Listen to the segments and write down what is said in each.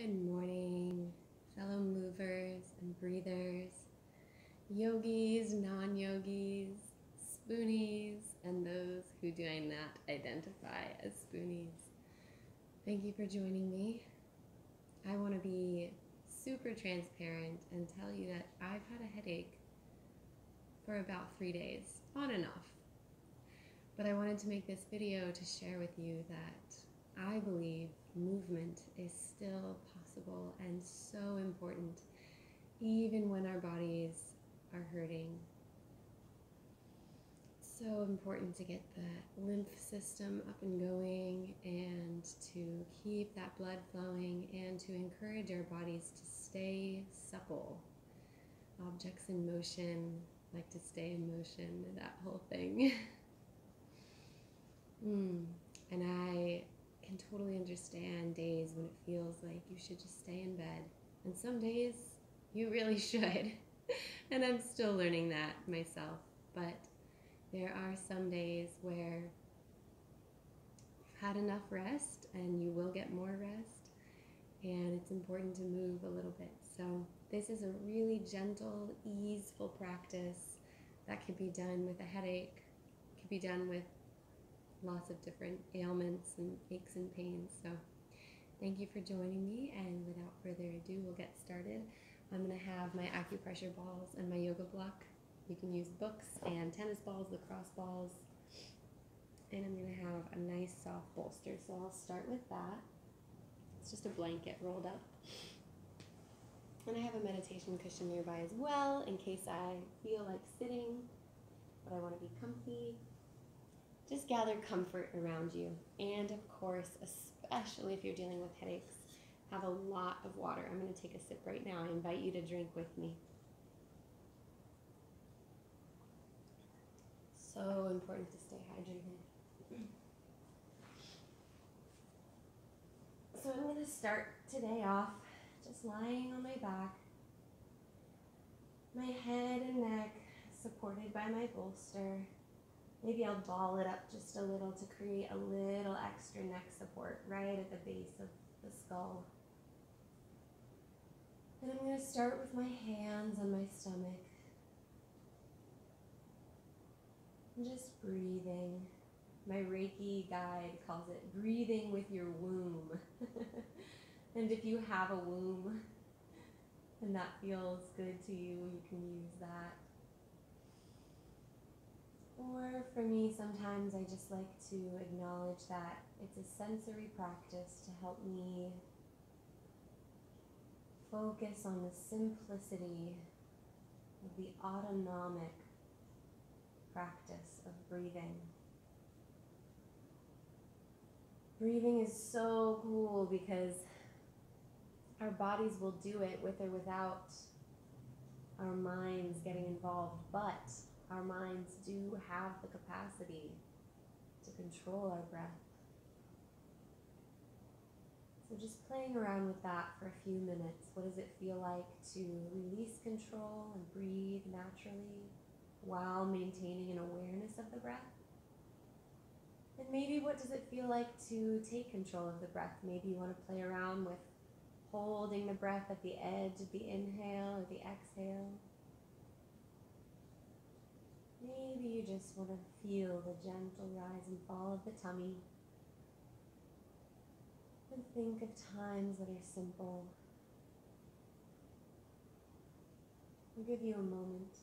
Good morning, fellow movers and breathers, yogis, non-yogis, spoonies, and those who do not identify as spoonies. Thank you for joining me. I want to be super transparent and tell you that I've had a headache for about 3 days, on and off. But I wanted to make this video to share with you that I believe movement is still possible and so important, even when our bodies are hurting. So important to get the lymph system up and going and to keep that blood flowing and to encourage our bodies to stay supple. Objects in motion like to stay in motion, that whole thing. And I can totally understand days when it feels like you should just stay in bed. And some days you really should. And I'm still learning that myself. But there are some days where you've had enough rest and you will get more rest. And it's important to move a little bit. So this is a really gentle, easeful practice that could be done with a headache, could be done with lots of different ailments and aches and pains. So thank you for joining me, and without further ado, we'll get started. I'm going to have my acupressure balls and my yoga block. You can use books and tennis balls, lacrosse balls, and I'm going to have a nice soft bolster. So I'll start with that. It's just a blanket rolled up. And I have a meditation cushion nearby as well in case I feel like sitting, but I want to be comfy. Just gather comfort around you. And of course, especially if you're dealing with headaches, have a lot of water. I'm going to take a sip right now. I invite you to drink with me. So important to stay hydrated. So I'm going to start today off just lying on my back. My head and neck supported by my bolster. Maybe I'll ball it up just a little to create a little extra neck support right at the base of the skull. And I'm going to start with my hands on my stomach. And just breathing. My Reiki guide calls it breathing with your womb. And if you have a womb and that feels good to you, you can use that. Or for me, sometimes I just like to acknowledge that it's a sensory practice to help me focus on the simplicity of the autonomic practice of breathing. Breathing is so cool because our bodies will do it with or without our minds getting involved, but our minds do have the capacity to control our breath. So just playing around with that for a few minutes. What does it feel like to release control and breathe naturally while maintaining an awareness of the breath? And maybe what does it feel like to take control of the breath? Maybe you want to play around with holding the breath at the edge of the inhale or the exhale. Maybe you just want to feel the gentle rise and fall of the tummy. And think of times that are simple. I'll give you a moment.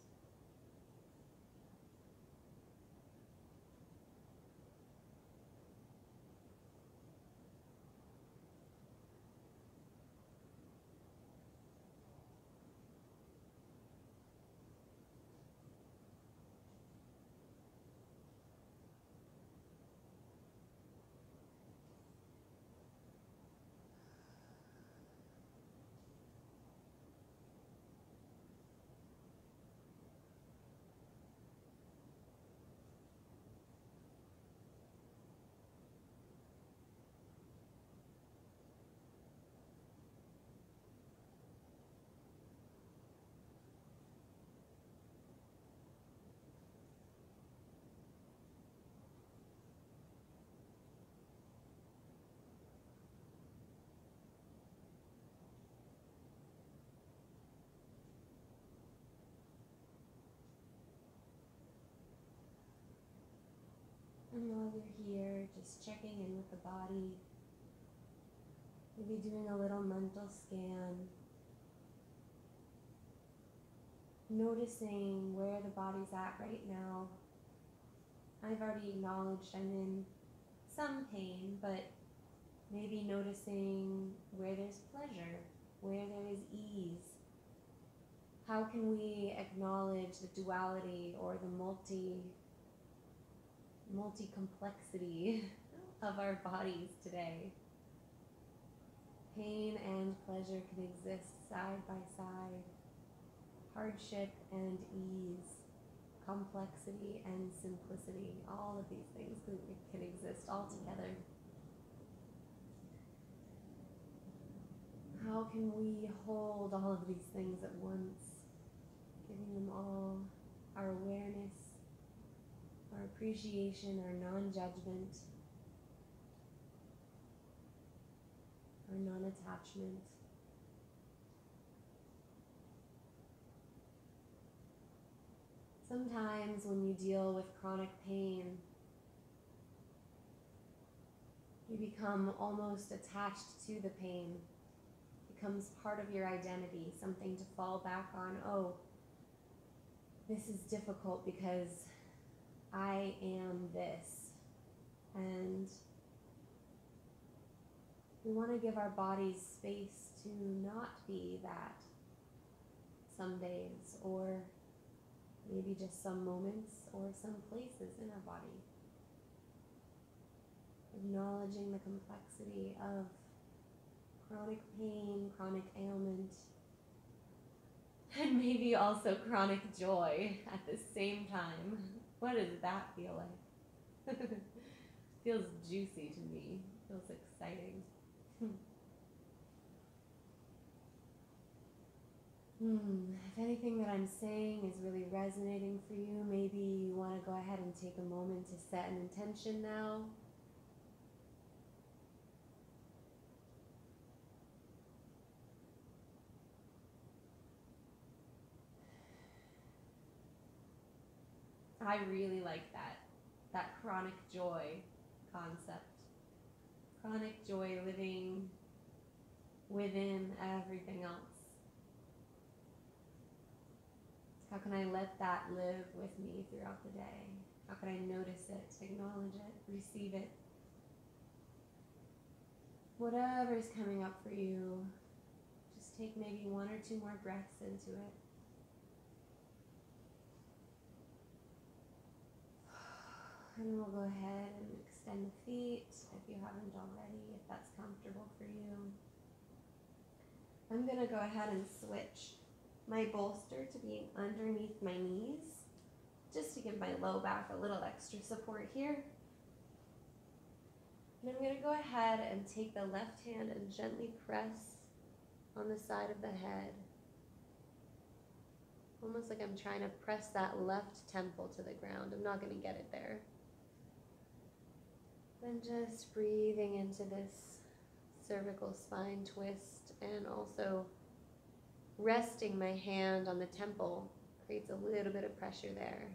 And while you're here, just checking in with the body, maybe doing a little mental scan, noticing where the body's at right now. I've already acknowledged I'm in some pain, but maybe noticing where there's pleasure, where there is ease. How can we acknowledge the duality or the multi-complexity of our bodies today? Pain and pleasure can exist side by side. Hardship and ease, complexity and simplicity, all of these things can exist all together. How can we hold all of these things at once, giving them all our awareness, our appreciation, our non-judgment, our non-attachment. Sometimes when you deal with chronic pain, you become almost attached to the pain. It becomes part of your identity, something to fall back on. Oh, this is difficult because I am this. And we want to give our bodies space to not be that some days, or maybe just some moments or some places in our body. Acknowledging the complexity of chronic pain, chronic ailment, and maybe also chronic joy at the same time. What does that feel like? Feels juicy to me. Feels exciting. If anything that I'm saying is really resonating for you, maybe you want to go ahead and take a moment to set an intention now. I really like that chronic joy concept. Chronic joy living within everything else. How can I let that live with me throughout the day? How can I notice it, acknowledge it, receive it? Whatever's coming up for you, just take maybe 1 or 2 more breaths into it. And we'll go ahead and extend the feet if you haven't already, if that's comfortable for you. I'm going to go ahead and switch my bolster to being underneath my knees, just to give my low back a little extra support here. And I'm going to go ahead and take the left hand and gently press on the side of the head, almost like I'm trying to press that left temple to the ground. I'm not going to get it there. Then just breathing into this cervical spine twist, and also resting my hand on the temple creates a little bit of pressure there.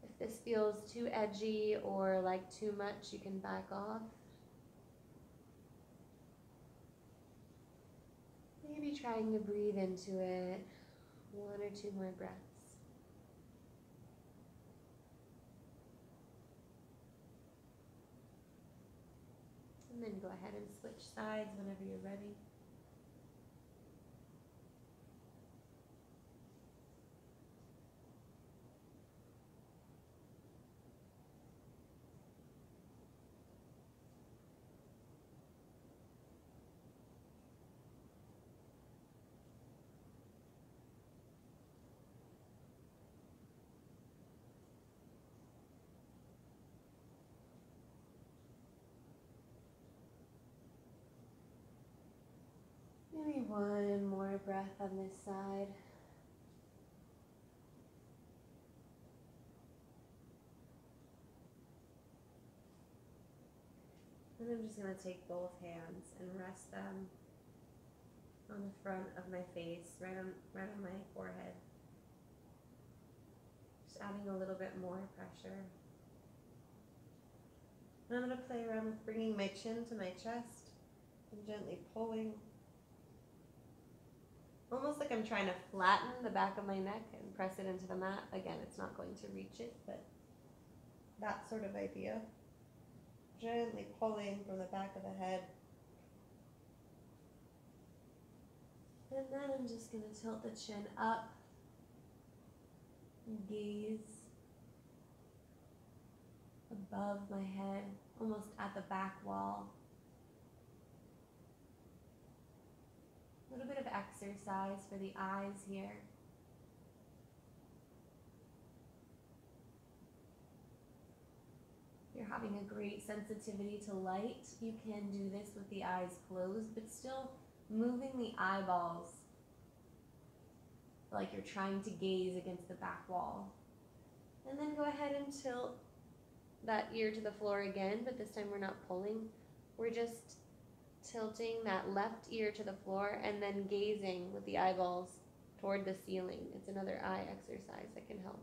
If this feels too edgy or like too much, you can back off. Maybe trying to breathe into it. 1 or 2 more breaths. And then go ahead and switch sides whenever you're ready. Maybe 1 more breath on this side. And I'm just going to take both hands and rest them on the front of my face, right on my forehead. Just adding a little bit more pressure. And I'm going to play around with bringing my chin to my chest and gently pulling. Almost like I'm trying to flatten the back of my neck and press it into the mat. Again, it's not going to reach it, but that sort of idea. Gently pulling from the back of the head. And then I'm just going to tilt the chin up and gaze above my head, almost at the back wall. A little bit of exercise for the eyes here. If you're having a great sensitivity to light, you can do this with the eyes closed, but still moving the eyeballs like you're trying to gaze against the back wall. And then go ahead and tilt that ear to the floor again, but this time we're not pulling. We're just tilting that left ear to the floor and then gazing with the eyeballs toward the ceiling. It's another eye exercise that can help.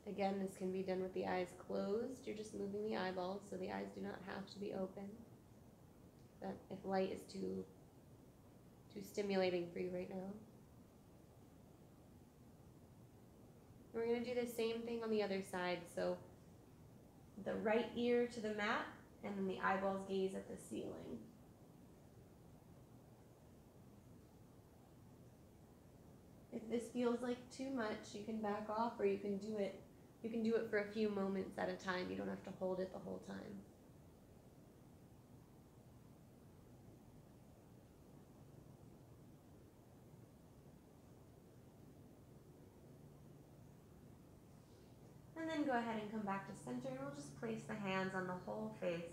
Again, this can be done with the eyes closed. You're just moving the eyeballs so the eyes do not have to be open. But if light is too stimulating for you right now. We're going to do the same thing on the other side. So the right ear to the mat, and then the eyeballs gaze at the ceiling. If this feels like too much, you can back off, or you can do it for a few moments at a time. You don't have to hold it the whole time. And then go ahead and come back to center, and we'll just place the hands on the whole face.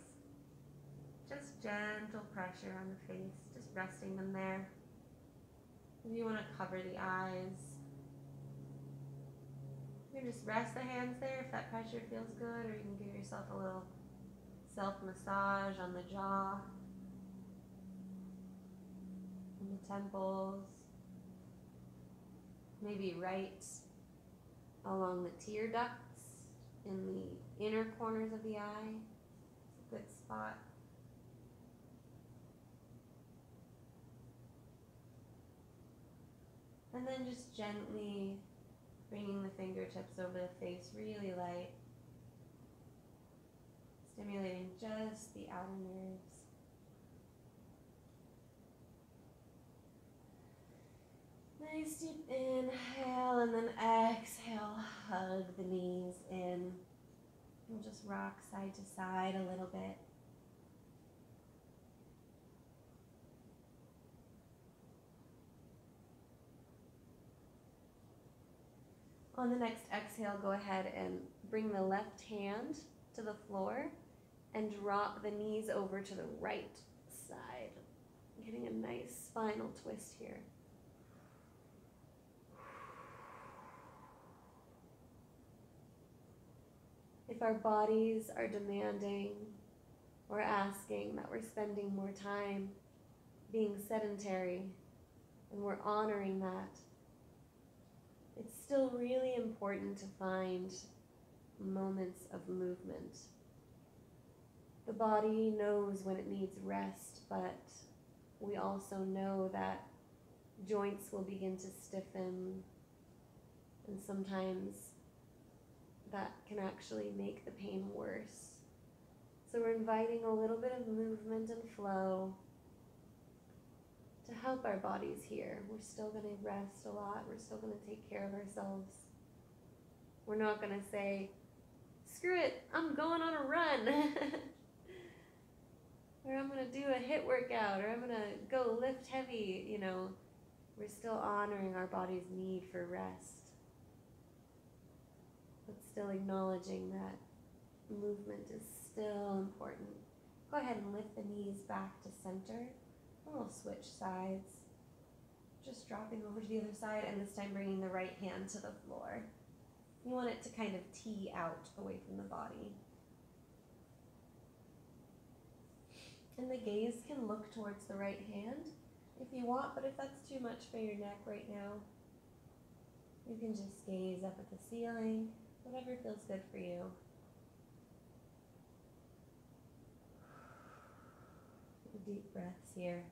Just gentle pressure on the face, just resting them there. If you want to cover the eyes, you can just rest the hands there if that pressure feels good, or you can give yourself a little self-massage on the jaw, on the temples, maybe right along the tear ducts in the inner corners of the eye. It's a good spot. And then just gently bringing the fingertips over the face, really light, stimulating just the outer nerves. Nice deep inhale, and then exhale, hug the knees in. We'll just rock side to side a little bit. On the next exhale, go ahead and bring the left hand to the floor and drop the knees over to the right side. Getting a nice spinal twist here. If our bodies are demanding or asking that we're spending more time being sedentary, and we're honoring that, it's still really important to find moments of movement. The body knows when it needs rest, but we also know that joints will begin to stiffen, and sometimes that can actually make the pain worse. So we're inviting a little bit of movement and flow to help our bodies here. We're still going to rest a lot. We're still going to take care of ourselves. We're not going to say, screw it, I'm going on a run. Or I'm going to do a HIIT workout, or I'm going to go lift heavy. You know, we're still honoring our body's need for rest, but still acknowledging that movement is still important. Go ahead and lift the knees back to center. We'll switch sides. Just dropping over to the other side, and this time bringing the right hand to the floor. You want it to kind of tee out away from the body. And the gaze can look towards the right hand if you want, but if that's too much for your neck right now, you can just gaze up at the ceiling, whatever feels good for you. Deep breaths here.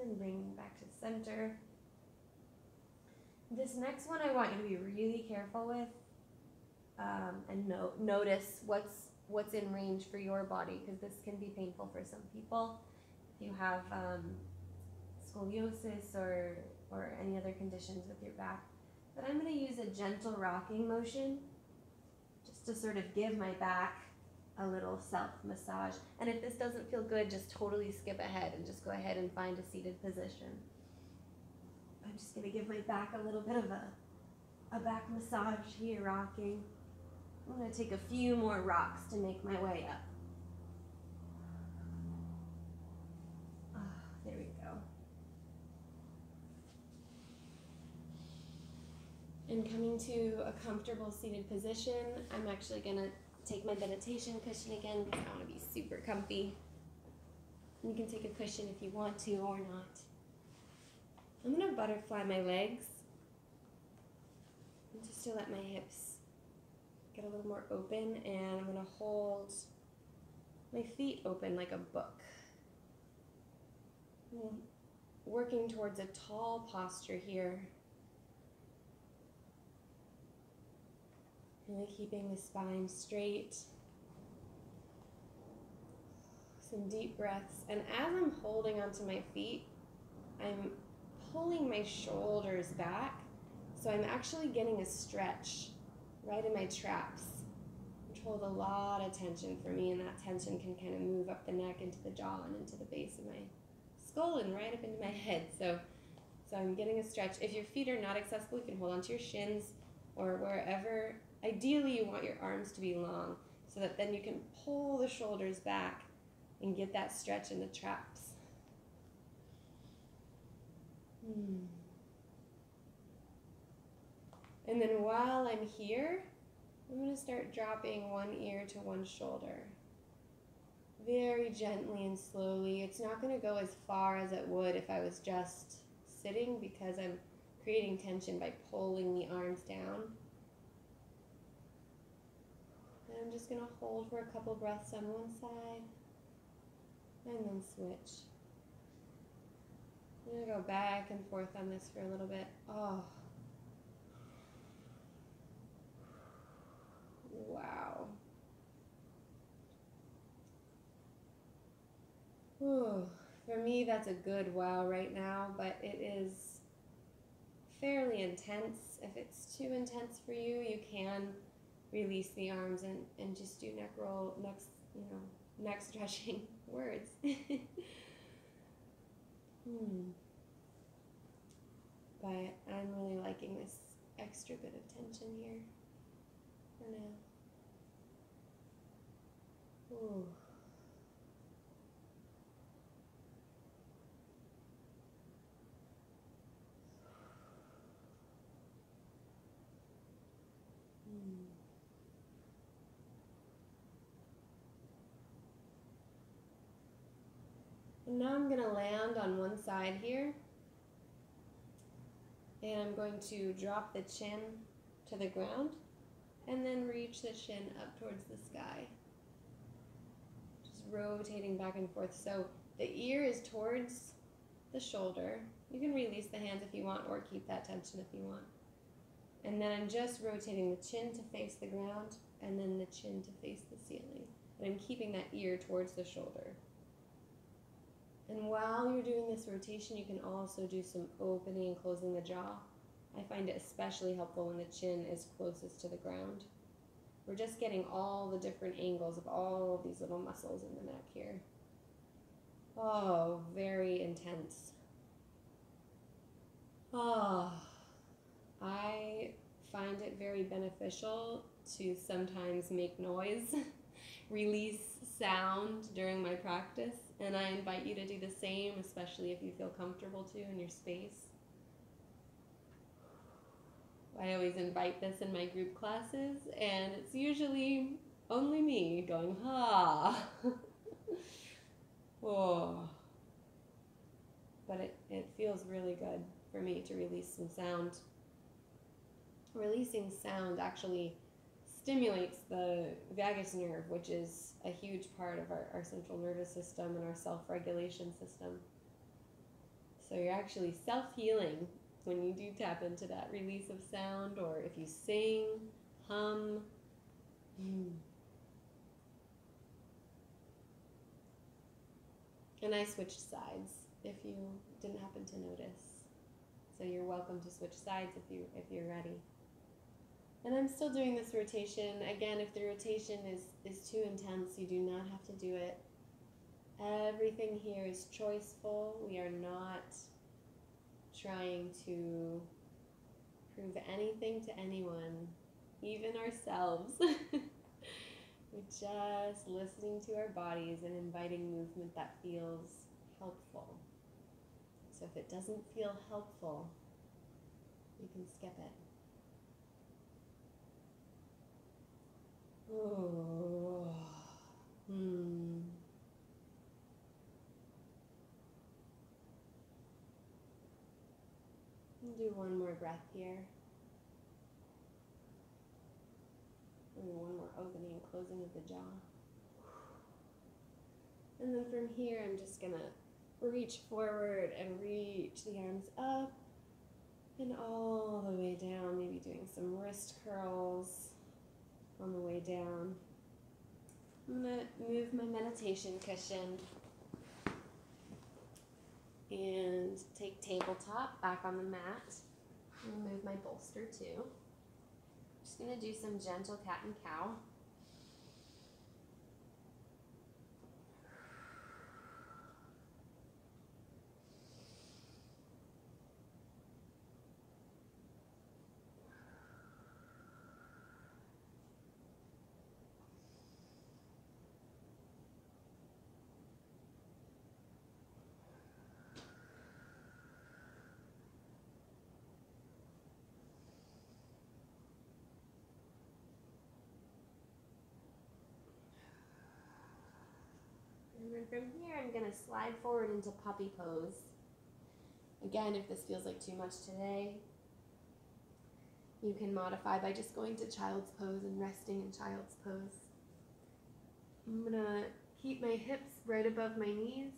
And bringing back to center. This next one I want you to be really careful with, and notice what's in range for your body, because this can be painful for some people. If you have scoliosis or any other conditions with your back. But I'm going to use a gentle rocking motion just to sort of give my back a little self-massage. And if this doesn't feel good, just totally skip ahead and just go ahead and find a seated position. I'm just going to give my back a little bit of a back massage here, rocking. I'm going to take a few more rocks to make my way up. There we go. And coming to a comfortable seated position, I'm actually going to take my meditation cushion again because I want to be super comfy. You can take a cushion if you want to or not. I'm going to butterfly my legs just to let my hips get a little more open, and I'm going to hold my feet open like a book. I'm working towards a tall posture here. Really keeping the spine straight. Some deep breaths. And as I'm holding onto my feet, I'm pulling my shoulders back. So I'm actually getting a stretch right in my traps, which hold a lot of tension for me. And that tension can kind of move up the neck into the jaw and into the base of my skull and right up into my head. So I'm getting a stretch. If your feet are not accessible, you can hold onto your shins or wherever. Ideally, you want your arms to be long so that then you can pull the shoulders back and get that stretch in the traps. And then while I'm here, I'm going to start dropping one ear to one shoulder. Very gently and slowly. It's not going to go as far as it would if I was just sitting, because I'm creating tension by pulling the arms down. I'm just going to hold for a couple breaths on one side and then switch. I'm going to go back and forth on this for a little bit. Oh. Wow. Ooh. For me, that's a good wow right now, but it is fairly intense. If it's too intense for you, you can release the arms and just do neck roll, neck stretching words. But I'm really liking this extra bit of tension here for now. Ooh. And now I'm going to land on one side here, and I'm going to drop the chin to the ground and then reach the chin up towards the sky. Just rotating back and forth. So the ear is towards the shoulder. You can release the hands if you want, or keep that tension if you want. And then I'm just rotating the chin to face the ground and then the chin to face the ceiling. And I'm keeping that ear towards the shoulder. And while you're doing this rotation, you can also do some opening and closing the jaw. I find it especially helpful when the chin is closest to the ground. We're just getting all the different angles of all of these little muscles in the neck here. Oh, very intense. Oh, I find it very beneficial to sometimes make noise, release sound during my practice, and I invite you to do the same, especially if you feel comfortable to in your space. I always invite this in my group classes, and it's usually only me going, ha. Oh. But it feels really good for me to release some sound. Releasing sound actually stimulates the vagus nerve, which is a huge part of our central nervous system and our self-regulation system. So you're actually self-healing when you do tap into that release of sound, or if you sing, hum. And I switched sides if you didn't happen to notice. So you're welcome to switch sides if you're ready. And I'm still doing this rotation. Again, if the rotation is too intense, you do not have to do it. Everything here is choiceful. We are not trying to prove anything to anyone, even ourselves. We're just listening to our bodies and inviting movement that feels helpful. So if it doesn't feel helpful, you can skip it. Oh. Do one more breath here. And one more opening and closing of the jaw. And then from here, I'm just going to reach forward and reach the arms up and all the way down, maybe doing some wrist curls on the way down. I'm going to move my meditation cushion and take tabletop back on the mat. I'm going to move my bolster too. Just going to do some gentle cat and cow. And then from here, I'm going to slide forward into puppy pose. Again, if this feels like too much today, you can modify by just going to child's pose and resting in child's pose. I'm going to keep my hips right above my knees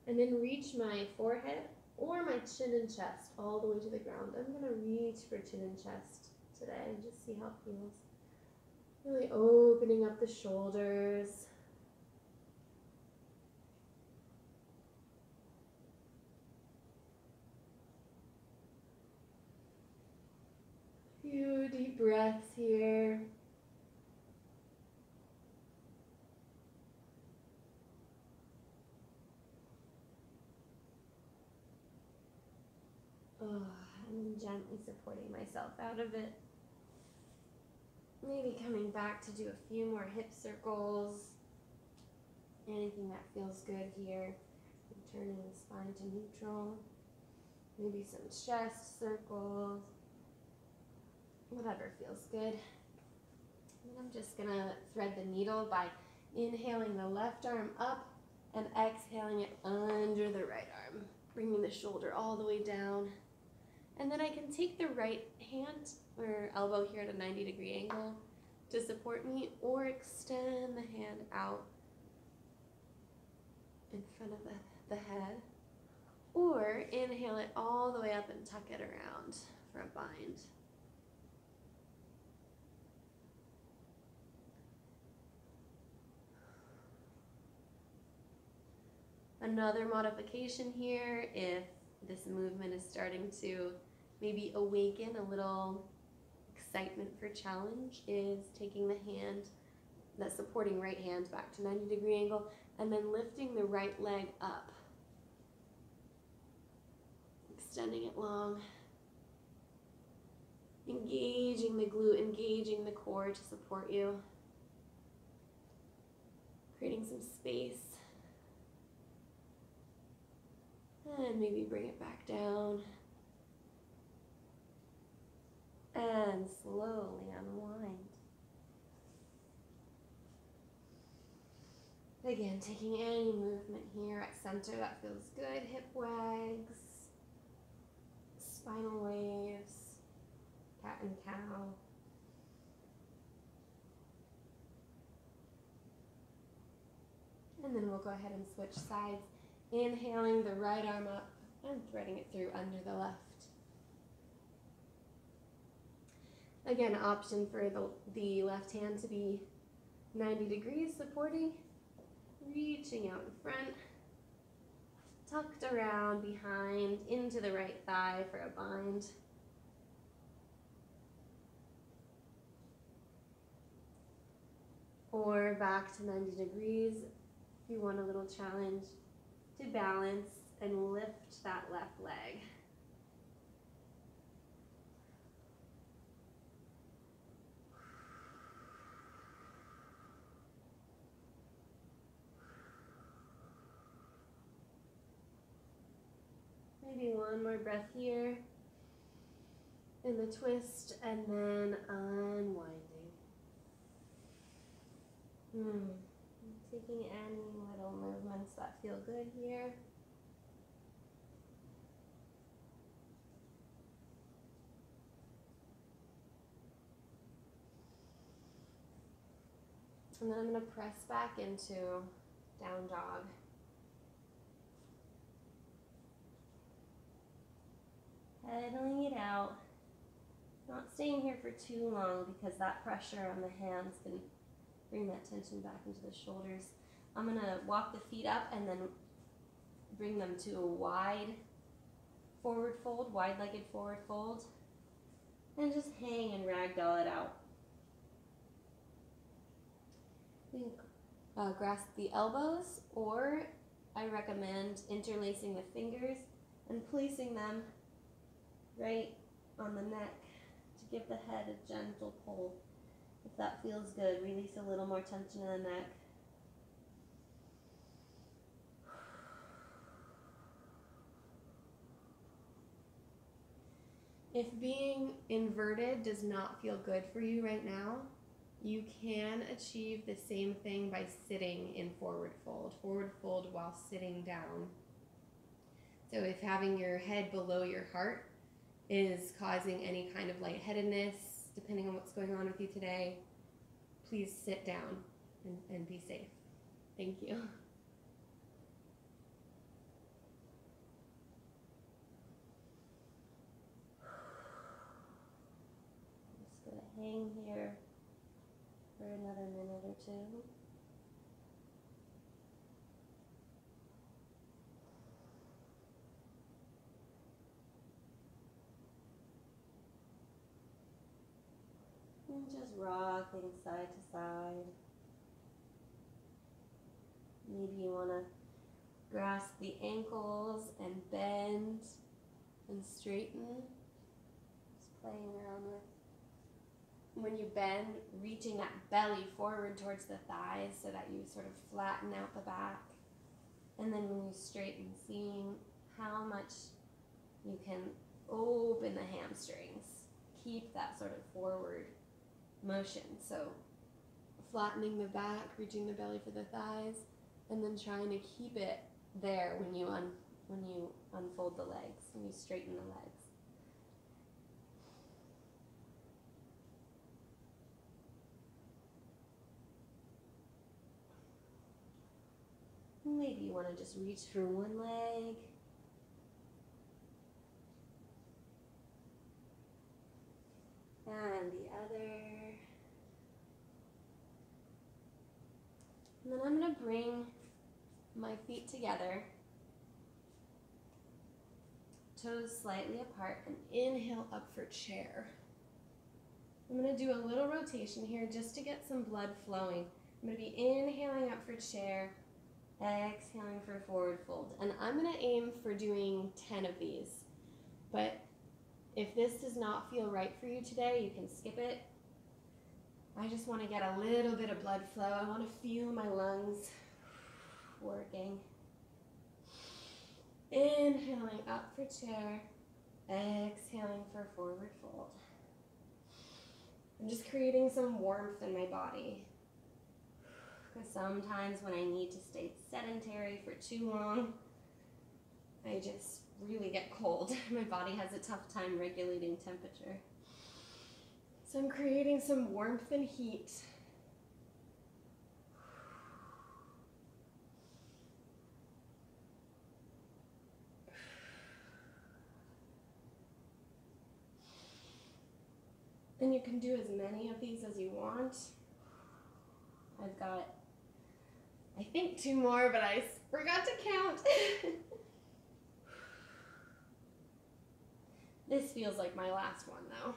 and then reach my forehead or my chin and chest all the way to the ground. I'm going to reach for chin and chest today and just see how it feels. Really opening up the shoulders. Few deep breaths here. I'm gently supporting myself out of it. Maybe coming back to do a few more hip circles. Anything that feels good here. Turning the spine to neutral. Maybe some chest circles. Whatever feels good. And I'm just going to thread the needle by inhaling the left arm up and exhaling it under the right arm, bringing the shoulder all the way down. And then I can take the right hand or elbow here at a 90-degree angle to support me, or extend the hand out in front of the head, or inhale it all the way up and tuck it around for a bind. Another modification here, if this movement is starting to maybe awaken a little excitement for challenge, is taking the hand, that supporting right hand back to 90-degree angle, and then lifting the right leg up. Extending it long. Engaging the glute, engaging the core to support you. Creating some space. And maybe bring it back down. And slowly unwind. Again, taking any movement here at center that feels good. Hip wags, spinal waves, cat and cow. And then we'll go ahead and switch sides. Inhaling the right arm up and threading it through under the left. Again, option for the left hand to be 90 degrees supporting, reaching out in front, tucked around behind into the right thigh for a bind. Or back to 90 degrees if you want a little challenge to balance and lift that left leg. Maybe one more breath here in the twist and then unwinding. Taking any little movements that feel good here. And then I'm going to press back into down dog. Pedaling it out. Not staying here for too long because that pressure on the hands can bring that tension back into the shoulders. I'm going to walk the feet up and then bring them to a wide forward fold, wide-legged forward fold. And just hang and ragdoll it out. You can grasp the elbows, or I recommend interlacing the fingers and placing them right on the neck to give the head a gentle pull. If that feels good, release a little more tension in the neck. If being inverted does not feel good for you right now, you can achieve the same thing by sitting in forward fold while sitting down. So if having your head below your heart is causing any kind of lightheadedness, depending on what's going on with you today, please sit down and be safe. Thank you. I'm just going to hang here for another minute or two. And just rocking side to side. Maybe you want to grasp the ankles and bend and straighten. Just playing around with. When you bend, reaching that belly forward towards the thighs so that you sort of flatten out the back. And then when you straighten, seeing how much you can open the hamstrings. Keep that sort of forward motion. So flattening the back, reaching the belly for the thighs, and then trying to keep it there when you unfold the legs, when you straighten the legs. Maybe you want to just reach for one leg. And the other. And then I'm going to bring my feet together, toes slightly apart, and inhale up for chair. I'm going to do a little rotation here just to get some blood flowing. I'm going to be inhaling up for chair, exhaling for forward fold. And I'm going to aim for doing 10 of these. But if this does not feel right for you today, you can skip it. I just want to get a little bit of blood flow. I want to feel my lungs working. Inhaling up for chair, exhaling for forward fold. I'm just creating some warmth in my body. Because sometimes when I need to stay sedentary for too long, I just really get cold. My body has a tough time regulating temperature. So I'm creating some warmth and heat. And you can do as many of these as you want. I've got, I think, 2 more, but I forgot to count. This feels like my last one, though.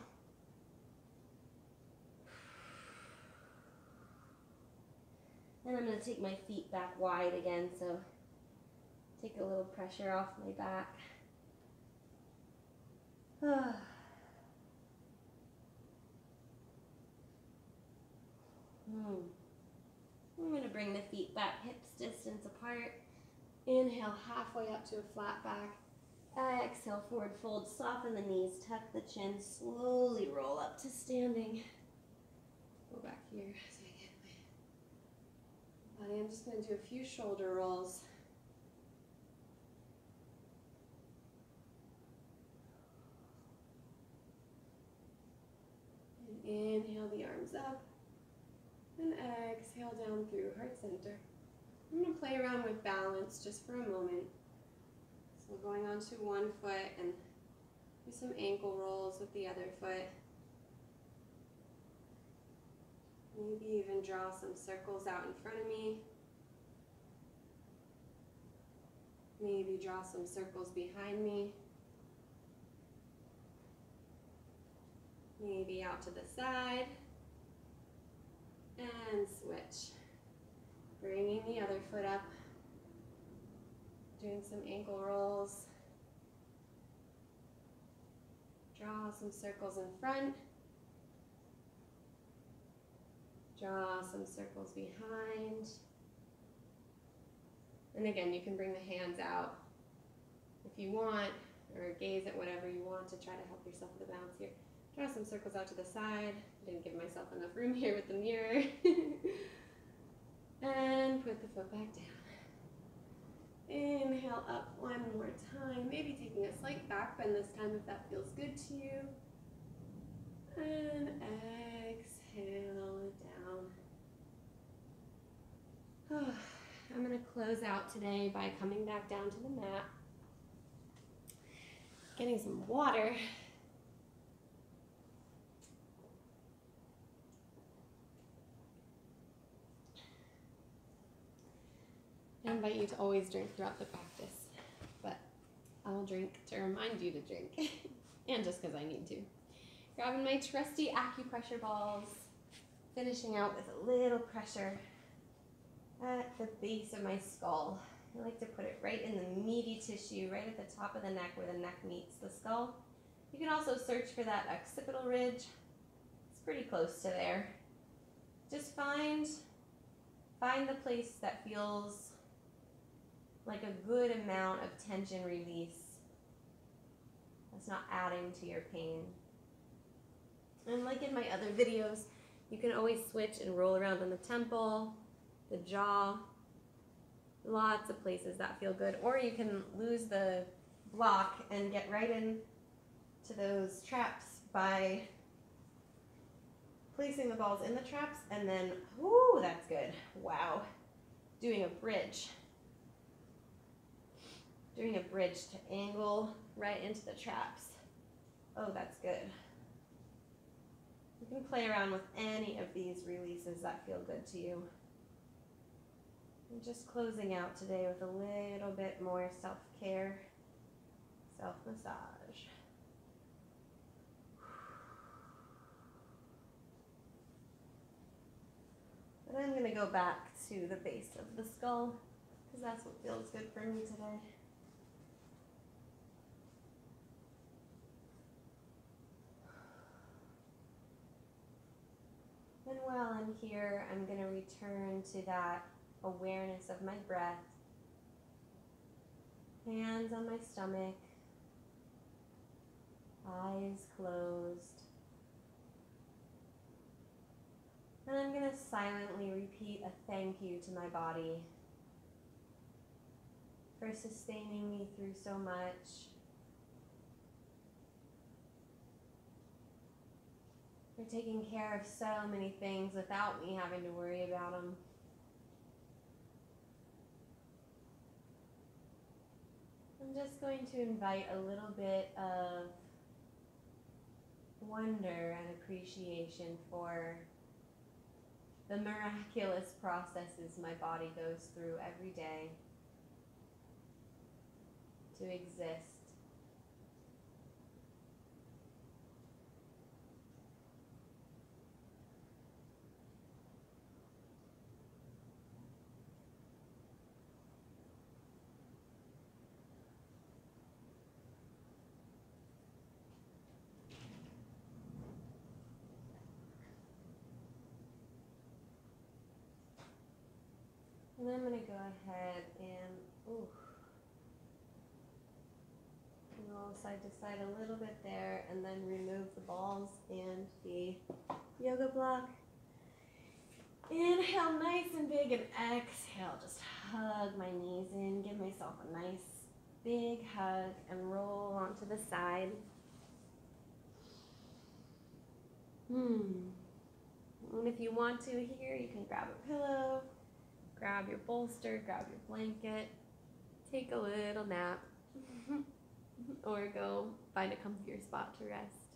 And I'm going to take my feet back wide again, so take a little pressure off my back. I'm going to bring the feet back, hips distance apart. Inhale halfway up to a flat back. Exhale, forward fold, soften the knees, tuck the chin, slowly roll up to standing. Go back here so I get my body. I'm just going to do a few shoulder rolls. And inhale the arms up. And exhale down through heart center. I'm going to play around with balance just for a moment. So going onto one foot and do some ankle rolls with the other foot. Maybe even draw some circles out in front of me. Maybe draw some circles behind me. Maybe out to the side. And switch. Bringing the other foot up. Doing some ankle rolls. Draw some circles in front. Draw some circles behind. And again, you can bring the hands out if you want, or gaze at whatever you want to try to help yourself with the balance here. Draw some circles out to the side. Didn't give myself enough room here with the mirror. And put the foot back down. Inhale up one more time. Maybe taking a slight back bend this time if that feels good to you. And exhale down. I'm going to close out today by coming back down to the mat. Getting some water. I invite you to always drink throughout the practice, but I'll drink to remind you to drink, and just because I need to. Grabbing my trusty acupressure balls, finishing out with a little pressure at the base of my skull. I like to put it right in the meaty tissue, right at the top of the neck where the neck meets the skull. You can also search for that occipital ridge. It's pretty close to there. Just find the place that feels like a good amount of tension release that's not adding to your pain. And like in my other videos, you can always switch and roll around on the temple, the jaw, lots of places that feel good. Or you can lose the block and get right into those traps by placing the balls in the traps and then, ooh, that's good. Wow. Doing a bridge. Doing a bridge to angle right into the traps. Oh, that's good. You can play around with any of these releases that feel good to you. I'm just closing out today with a little bit more self-care, self-massage. But I'm going to go back to the base of the skull because that's what feels good for me today. And while I'm here, I'm going to return to that awareness of my breath. Hands on my stomach, eyes closed. And I'm going to silently repeat a thank you to my body for sustaining me through so much, for taking care of so many things without me having to worry about them. I'm just going to invite a little bit of wonder and appreciation for the miraculous processes my body goes through every day to exist. And I'm going to go ahead and roll side to side a little bit there, and then remove the balls and the yoga block. Inhale nice and big, and exhale, just hug my knees in, give myself a nice big hug, and roll onto the side. And if you want to here, you can grab a pillow, grab your bolster, grab your blanket, take a little nap, or go find a comfier spot to rest.